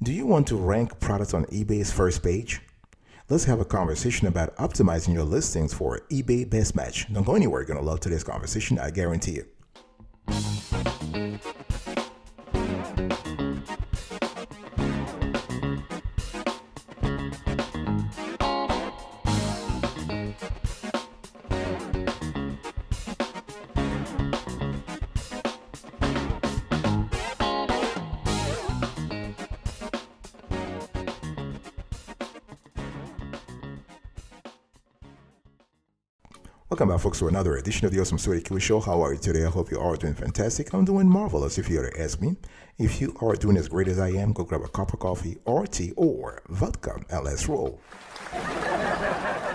Do you want to rank products on eBay's first page? Let's have a conversation about optimizing your listings for eBay Best Match. Don't go anywhere. You're going to love today's conversation. I guarantee it. Welcome back, folks, to another edition of the Awesome Sweaty Kiwi Show. How are you today? I hope you are doing fantastic. I'm doing marvelous, if you were to ask me. If you are doing as great as I am, go grab a cup of coffee or tea or vodka and let's roll.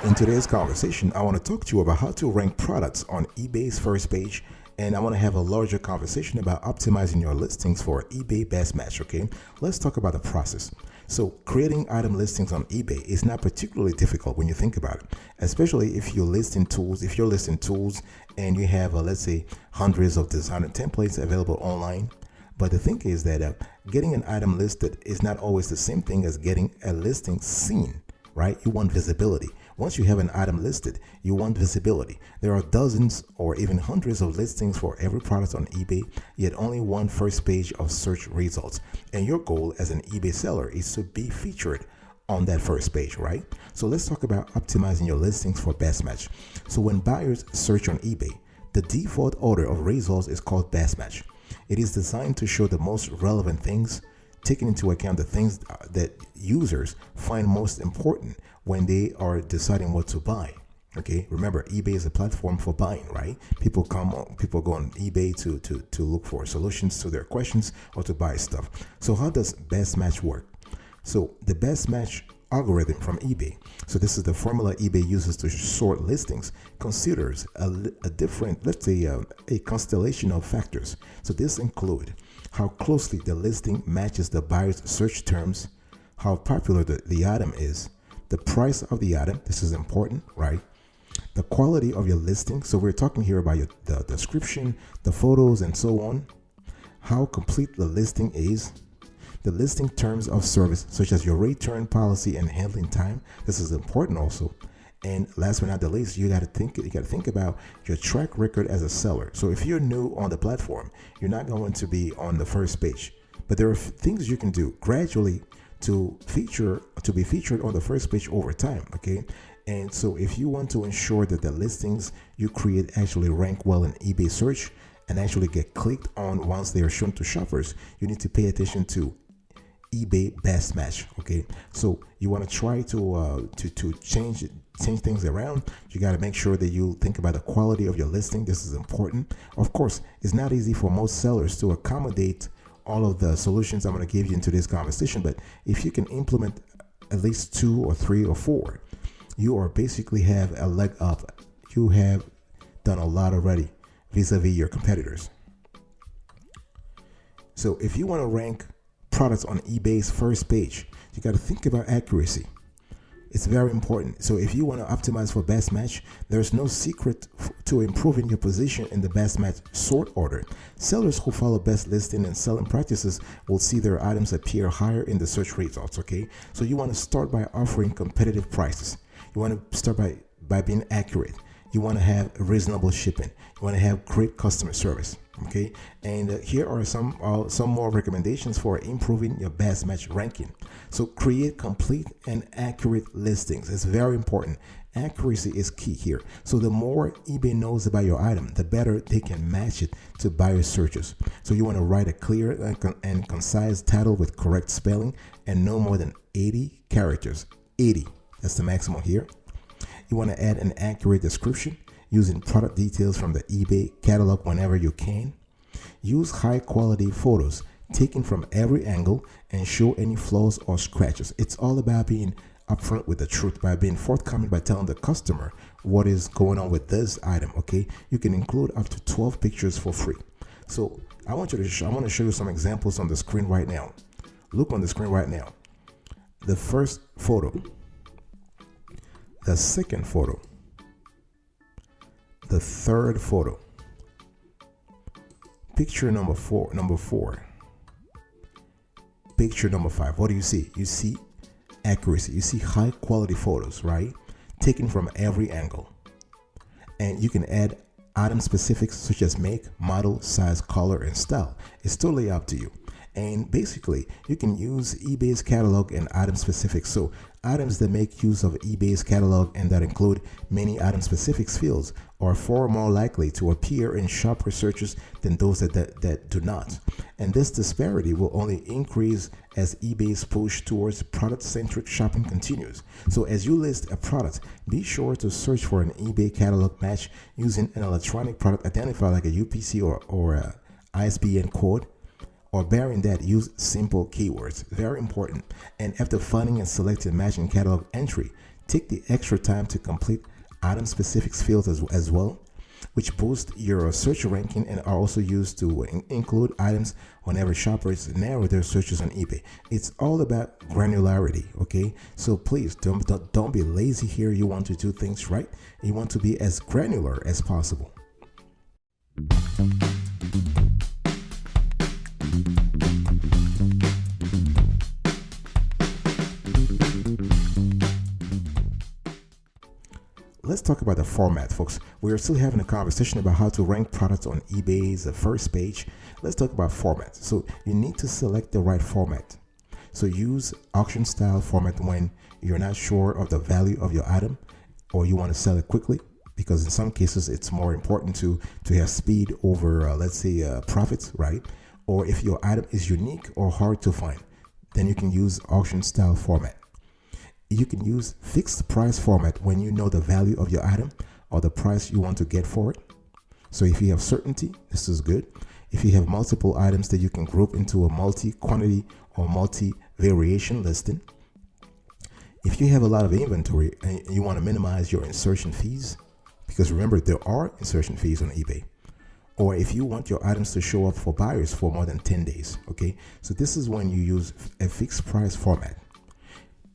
In today's conversation, I want to talk to you about how to rank products on eBay's first page, and I want to have a larger conversation about optimizing your listings for eBay Best Match, okay? Let's talk about the process. So creating item listings on eBay is not particularly difficult when you think about it, especially if you're listing tools. If you're listing tools and you have, let's say, hundreds of designer templates available online. But the thing is that getting an item listed is not always the same thing as getting a listing seen, right? You want visibility. Once you have an item listed, you want visibility. There are dozens or even hundreds of listings for every product on eBay, yet only one first page of search results. And your goal as an eBay seller is to be featured on that first page, right? So let's talk about optimizing your listings for best match. So when buyers search on eBay, the default order of results is called best match. It is designed to show the most relevant things, taking into account the things that users find most important when they are deciding what to buy. Okay, remember, eBay is a platform for buying, right? People go on eBay to look for solutions to their questions or to buy stuff. So how does best match work? So the best match algorithm from eBay, so this is the formula eBay uses to sort listings, considers a different, let's say, a constellation of factors. So this include how closely the listing matches the buyer's search terms, how popular the item is, the price of the item, this is important, right? The quality of your listing, so we're talking here about the description, the photos, and so on, how complete the listing is, the listing terms of service, such as your return policy and handling time, this is important also. And last but not the least, you got to think about your track record as a seller. So if you're new on the platform, you're not going to be on the first page, but there are things you can do gradually to be featured on the first page over time, okay? And so if you want to ensure that the listings you create actually rank well in eBay search and actually get clicked on once they are shown to shoppers, you need to pay attention to eBay Best Match, okay? So you want to try to change things around. You got to make sure that you think about the quality of your listing. This is important. Of course, it's not easy for most sellers to accommodate all of the solutions I'm going to give you in today's conversation, but if you can implement at least 2 or 3 or 4, you are basically have a leg up. You have done a lot already vis-a-vis your competitors. So if you want to rank products on eBay's first page, you got to think about accuracy. It's very important. So if you want to optimize for best match, there's no secret to improving your position in the best match sort order. Sellers who follow best listing and selling practices will see their items appear higher in the search results, okay? So you want to start by offering competitive prices. You want to start by being accurate. You want to have reasonable shipping. You want to have great customer service, okay? And here are some more recommendations for improving your best match ranking. So create complete and accurate listings. It's very important. Accuracy is key here. So the more eBay knows about your item, the better they can match it to buyer searches. So you want to write a clear and concise title with correct spelling and no more than 80 characters. 80, that's the maximum here. You want to add an accurate description using product details from the eBay catalog whenever you can. Use high quality photos taken from every angle and show any flaws or scratches. It's all about being upfront with the truth, by being forthcoming, by telling the customer what is going on with this item, okay? You can include up to 12 pictures for free. So I want to show you some examples on the screen right now. Look on the screen right now. The first photo, the second photo, the third photo, picture number four, picture number 5, what do you see? You see accuracy. You see high quality photos, right? Taken from every angle. And you can add item specifics such as make, model, size, color, and style. It's totally up to you. And basically, you can use eBay's catalog and item specifics. So items that make use of eBay's catalog and that include many item specifics fields are far more likely to appear in shopper searches than those that do not. And this disparity will only increase as eBay's push towards product-centric shopping continues. So as you list a product, be sure to search for an eBay catalog match using an electronic product identifier like a UPC or a ISBN code. Or bearing that, use simple keywords. Very important. And after finding and selecting matching catalog entry, take the extra time to complete item specifics fields as well, which boost your search ranking and are also used to include items whenever shoppers narrow their searches on eBay. It's all about granularity, okay? So please don't be lazy here. You want to do things right. You want to be as granular as possible. Let's talk about the format, folks. We're still having a conversation about how to rank products on eBay's first page. Let's talk about format. So you need to select the right format. So use auction style format when you're not sure of the value of your item or you want to sell it quickly, because in some cases it's more important to have speed over, let's say, profits, right? Or if your item is unique or hard to find, then you can use auction style format. You can use fixed price format when you know the value of your item or the price you want to get for it. So if you have certainty, this is good. If you have multiple items that you can group into a multi-quantity or multi-variation listing. If you have a lot of inventory and you want to minimize your insertion fees, because remember, there are insertion fees on eBay. Or if you want your items to show up for buyers for more than 10 days, okay? So this is when you use a fixed price format.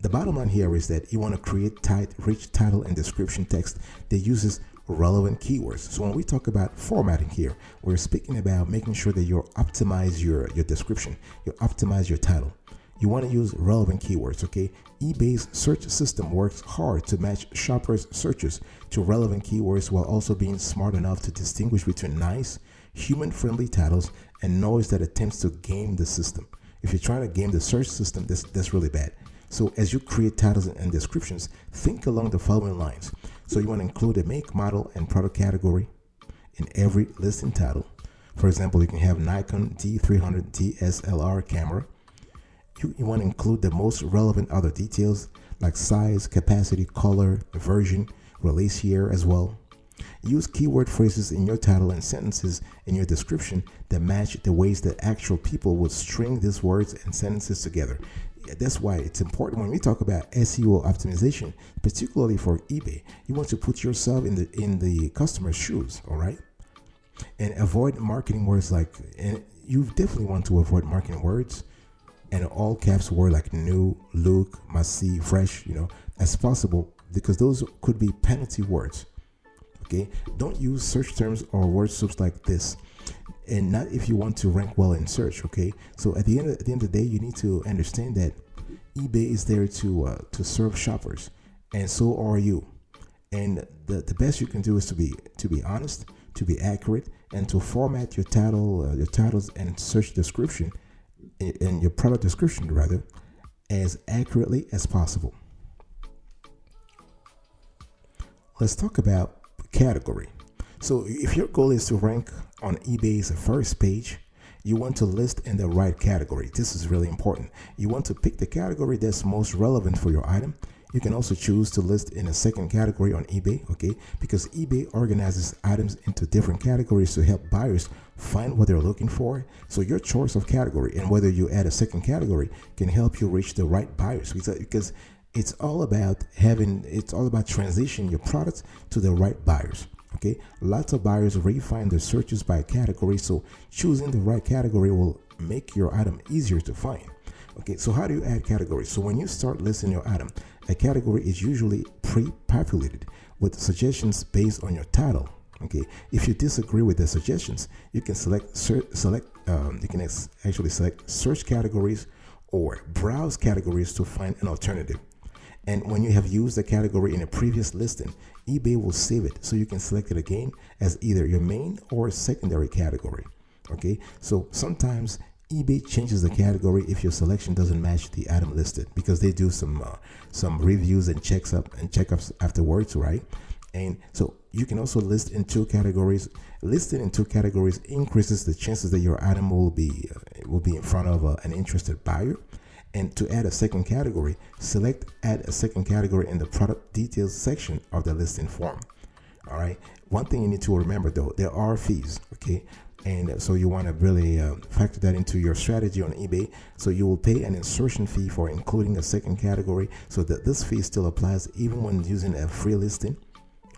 The bottom line here is that you want to create tight, rich title and description text that uses relevant keywords. So when we talk about formatting here, we're speaking about making sure that you optimize your description, you optimize your title. You want to use relevant keywords, okay? eBay's search system works hard to match shoppers' searches to relevant keywords while also being smart enough to distinguish between nice, human-friendly titles and noise that attempts to game the system. If you're trying to game the search system, that's really bad. So as you create titles and descriptions, think along the following lines. So you want to include a make, model, and product category in every listing title. For example, you can have Nikon D300 DSLR camera. You want to include the most relevant other details like size, capacity, color, version, release year as well. Use keyword phrases in your title and sentences in your description that match the ways that actual people would string these words and sentences together. That's why it's important when we talk about SEO optimization, particularly for eBay. You want to put yourself in the customer's shoes, all right? And avoid marketing words and you definitely want to avoid marketing words and all caps word like new, look, must see, fresh, as possible, because those could be penalty words. Okay, don't use search terms or word soups like this, and not if you want to rank well in search. Okay, so at the end of the day, you need to understand that eBay is there to serve shoppers, and so are you. And the best you can do is to be honest, to be accurate, and to format your titles and search description, and your product description rather, as accurately as possible. Let's talk about category. So if your goal is to rank on eBay's first page, you want to list in the right category. This is really important. You want to pick the category that's most relevant for your item. You can also choose to list in a second category on eBay, okay? Because eBay organizes items into different categories to help buyers find what they're looking for. So your choice of category and whether you add a second category can help you reach the right buyers, because it's all about transitioning your products to the right buyers. Okay, lots of buyers refine their searches by category, so choosing the right category will make your item easier to find. Okay, so how do you add categories? So when you start listing your item, a category is usually pre-populated with suggestions based on your title. Okay, if you disagree with the suggestions, you can actually select search categories or browse categories to find an alternative. And when you have used a category in a previous listing, eBay will save it so you can select it again as either your main or secondary category. Okay, so sometimes eBay changes the category if your selection doesn't match the item listed, because they do some reviews and checkups afterwards, right? And so you can also list in two categories. Listing in two categories increases the chances that your item will be in front of an interested buyer. And to add a second category, select add a second category in the product details section of the listing form. All right. One thing you need to remember though, there are fees. Okay. And so you want to really factor that into your strategy on eBay. So you will pay an insertion fee for including a second category, so that this fee still applies even when using a free listing.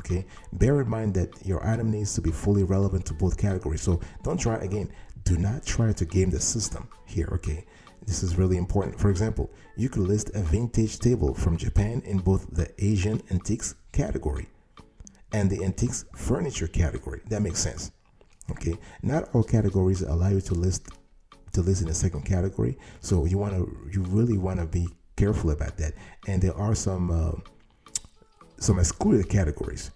Okay. Bear in mind that your item needs to be fully relevant to both categories. So do not try to game the system here. Okay. This is really important. For example, you could list a vintage table from Japan in both the Asian antiques category and the antiques furniture category. That makes sense. Okay. Not all categories allow you to list in a second category. So you really want to be careful about that. And there are some excluded categories.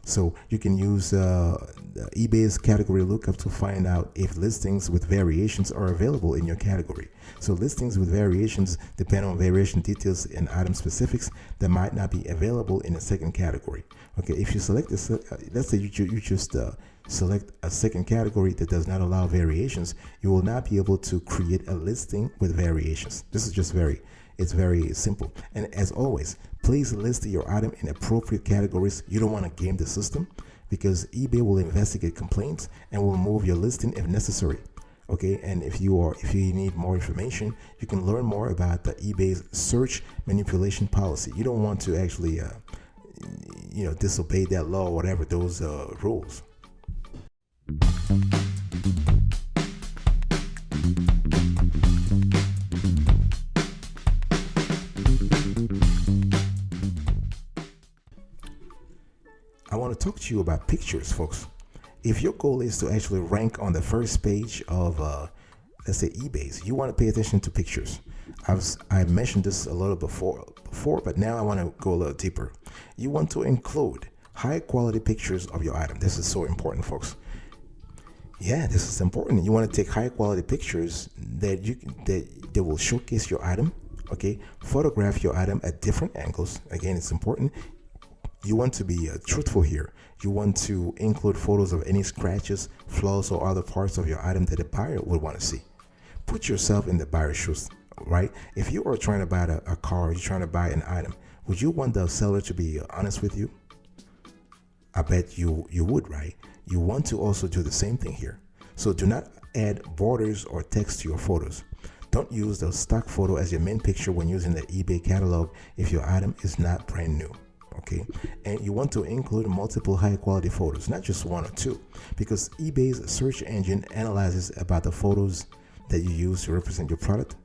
So you can use eBay's category lookup to find out if listings with variations are available in your category. So listings with variations depend on variation details and item specifics that might not be available in a second category. Okay, if you select this, let's say you just select a second category that does not allow variations, you will not be able to create a listing with variations. This is just it's very simple. And as always, please list your item in appropriate categories. You don't want to game the system, because eBay will investigate complaints and will move your listing if necessary. Okay, and if you need more information, you can learn more about the eBay's search manipulation policy. You don't want to actually disobey that law or whatever those rules. I want to talk to you about pictures, folks. If your goal is to actually rank on the first page of, let's say, eBay's, you want to pay attention to pictures. I mentioned this a little before, but now I want to go a little deeper. You want to include high quality pictures of your item. This is so important, folks. Yeah, this is important. You want to take high quality pictures that will showcase your item. Okay, photograph your item at different angles. Again, it's important. You want to be truthful here. You want to include photos of any scratches, flaws, or other parts of your item that the buyer would want to see. Put yourself in the buyer's shoes, right? If you are trying to buy a car, you're trying to buy an item, would you want the seller to be honest with you? I bet you would, right? You want to also do the same thing here. So do not add borders or text to your photos. Don't use the stock photo as your main picture when using the eBay catalog if your item is not brand new. Okay, and you want to include multiple high quality photos, not just one or two, because eBay's search engine analyzes about the photos that you use to represent your product.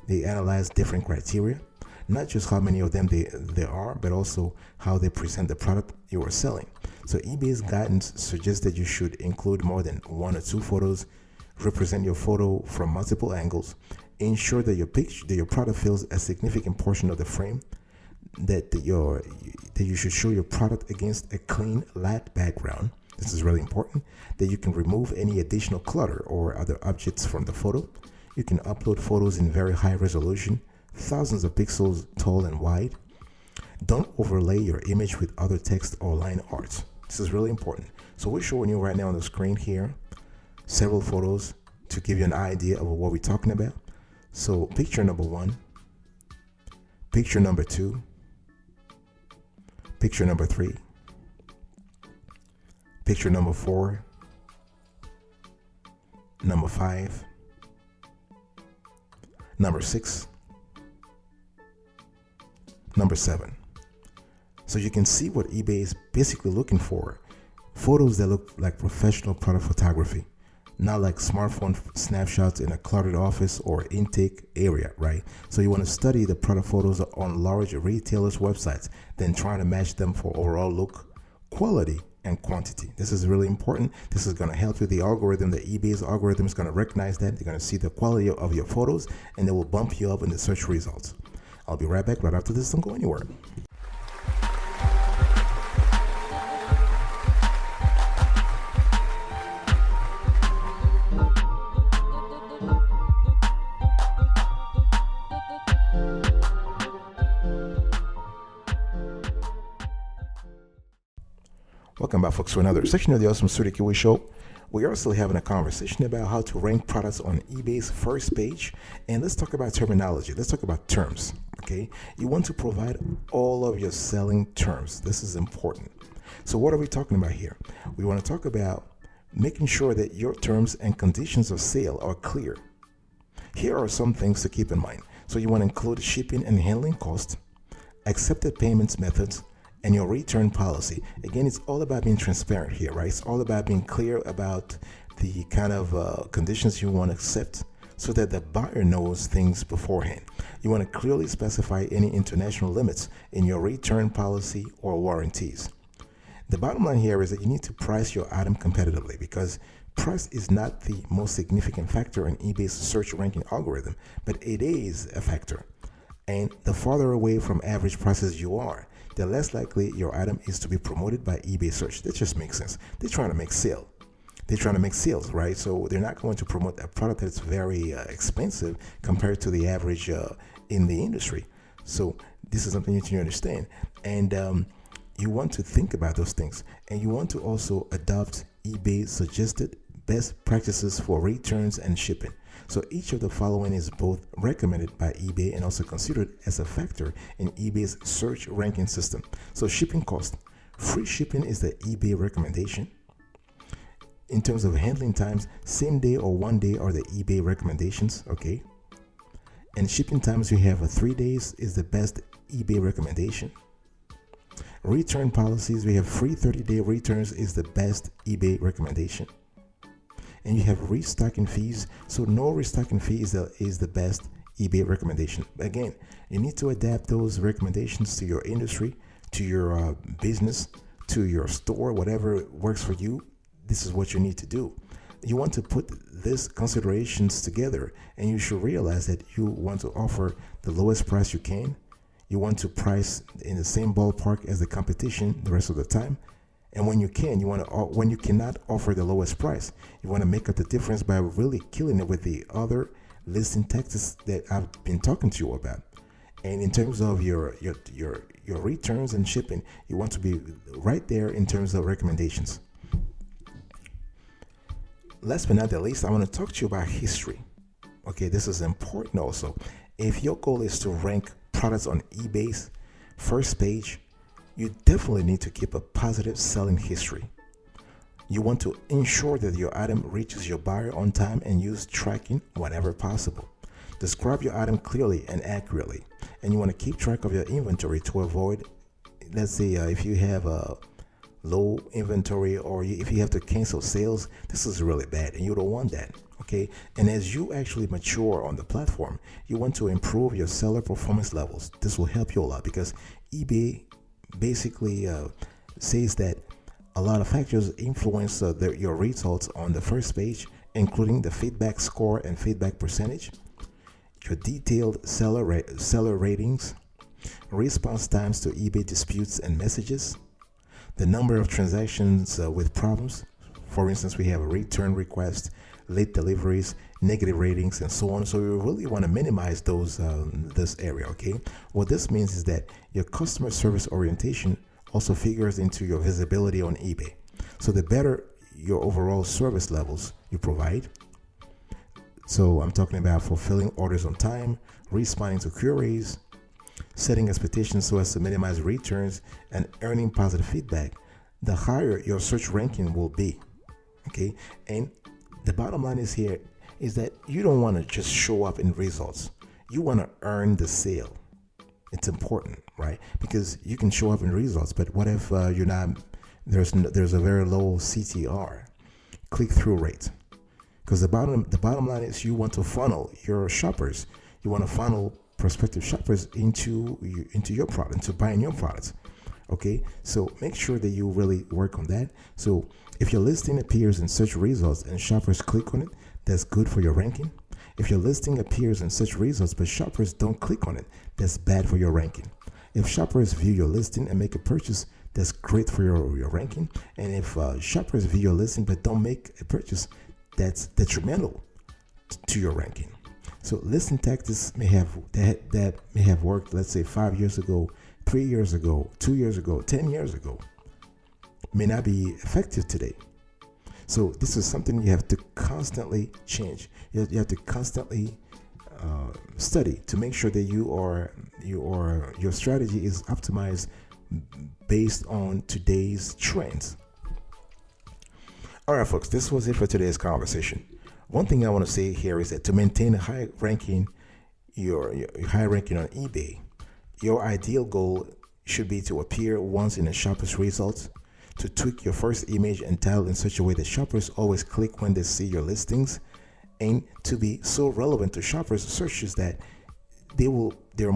They analyze different criteria, not just how many of them there are, but also how they present the product you are selling. So eBay's guidance suggests that you should include more than one or two photos, represent your photo from multiple angles, ensure that your product fills a significant portion of the frame, that you should show your product against a clean light background. This is really important. That you can remove any additional clutter or other objects from the photo. You can upload photos in very high resolution, thousands of pixels tall and wide. Don't overlay your image with other text or line art. This is really important. So we're showing you right now on the screen here several photos to give you an idea of what we're talking about. So picture number 1, picture number 2, picture number 3, picture number 4, number 5, number 6, number 7. So you can see what eBay is basically looking for. Photos that look like professional product photography, not like smartphone snapshots in a cluttered office or intake area, right? So you want to study the product photos on large retailers' websites, then try to match them for overall look, quality, and quantity. This is really important. This is going to help you. The algorithm, the eBay's algorithm is going to recognize that. They're going to see the quality of your photos, and they will bump you up in the search results. I'll be right back right after this. Don't go anywhere. Welcome back, folks, to another section of the Awesome Studio Kiwi Show. We are still having a conversation about how to rank products on eBay's first page. And let's talk about terminology. Let's talk about terms, okay? You want to provide all of your selling terms. This is important. So what are we talking about here? We want to talk about making sure that your terms and conditions of sale are clear. Here are some things to keep in mind. So you want to include shipping and handling costs, accepted payments methods, and your return policy. Again, it's all about being transparent here, right? It's all about being clear about the kind of conditions you want to accept so that the buyer knows things beforehand. You want to clearly specify any international limits in your return policy or warranties. The bottom line here is that you need to price your item competitively, because price is not the most significant factor in eBay's search ranking algorithm, but it is a factor. And the farther away from average prices you are, the less likely your item is to be promoted by eBay search. That just makes sense. They're trying to make sale. They're trying to make sales, right? So they're not going to promote a product that's very expensive compared to the average in the industry. So this is something you need to understand. And you want to think about those things. And you want to also adopt eBay's suggested best practices for returns and shipping. So each of the following is both recommended by eBay and also considered as a factor in eBay's search ranking system. So shipping cost. Free shipping is the eBay recommendation. In terms of handling times, same day or 1 day are the eBay recommendations, okay? And shipping times, you have 3 days is the best eBay recommendation. Return policies, we have free 30-day returns is the best eBay recommendation. And you have restocking fees. So no restocking fee is the best eBay recommendation. Again, you need to adapt those recommendations to your industry, to your business, to your store, whatever works for you. This is what you need to do. You want to put these considerations together, and you should realize that you want to offer the lowest price you can. You want to price in the same ballpark as the competition the rest of the time. And when you can, when you cannot offer the lowest price, you want to make up the difference by really killing it with the other listing tactics that I've been talking to you about. And in terms of your returns and shipping, you want to be right there in terms of recommendations. Last but not the least, I want to talk to you about history. Okay, this is important also. If your goal is to rank products on eBay's first page, you definitely need to keep a positive selling history. You want to ensure that your item reaches your buyer on time and use tracking whenever possible. Describe your item clearly and accurately. And you want to keep track of your inventory to avoid, let's say, if you have a low inventory or if you have to cancel sales, this is really bad and you don't want that. Okay, and as you actually mature on the platform, you want to improve your seller performance levels. This will help you a lot because eBay basically says that a lot of factors influence your results on the first page, including the feedback score and feedback percentage, your detailed seller ratings, response times to eBay disputes and messages, the number of transactions with problems. For instance, we have a return request, late deliveries, negative ratings, and so on. So you really want to minimize those this area. Okay, what this means is that your customer service orientation also figures into your visibility on eBay. So the better your overall service levels you provide. So I'm talking about fulfilling orders on time, responding to queries, setting expectations so as to minimize returns, and earning positive feedback, the higher your search ranking will be. Okay, and the bottom line is here is that you don't want to just show up in results. You want to earn the sale. It's important, right? Because you can show up in results, but what if you're not? There's a very low CTR, click-through rate. Because the bottom line is you want to funnel your shoppers. You want to funnel prospective shoppers into your product, into buying your products. Okay, so make sure that you really work on that. So if your listing appears in search results and shoppers click on it, that's good for your ranking. If your listing appears in search results but shoppers don't click on it, that's bad for your ranking. If shoppers view your listing and make a purchase, that's great for your ranking. And if shoppers view your listing but don't make a purchase, that's detrimental to your ranking. So listing tactics may have that may have worked, let's say 5 years ago, 3 years ago, 2 years ago, 10 years ago, may not be effective today. So this is something you have to constantly change. You have to constantly study to make sure that your strategy is optimized based on today's trends. All right, folks, this was it for today's conversation. One thing I want to say here is that to maintain a high ranking, your high ranking on eBay, your ideal goal should be to appear once in a shopper's results, to tweak your first image and title in such a way that shoppers always click when they see your listings, and to be so relevant to shoppers' searches that they're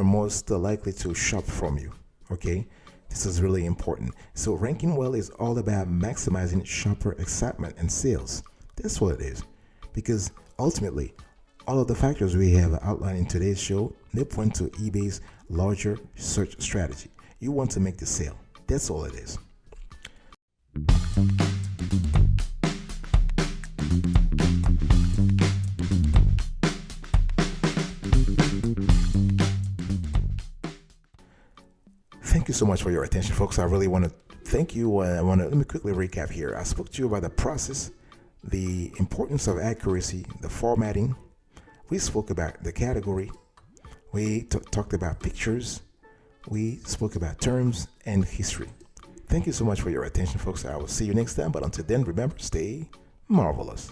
most likely to shop from you. Okay, this is really important. So ranking well is all about maximizing shopper excitement and sales. That's what it is, because ultimately all of the factors we have outlined in today's show, they point to eBay's larger search strategy. You want to make the sale. That's all it is. Thank you so much for your attention, folks. I really want to thank you. Let me quickly recap here. I spoke to you about the process, the importance of accuracy, the formatting. We spoke about the category. We talked about pictures. We spoke about terms and history. Thank you so much for your attention, folks. I will see you next time. But until then, remember, stay marvelous.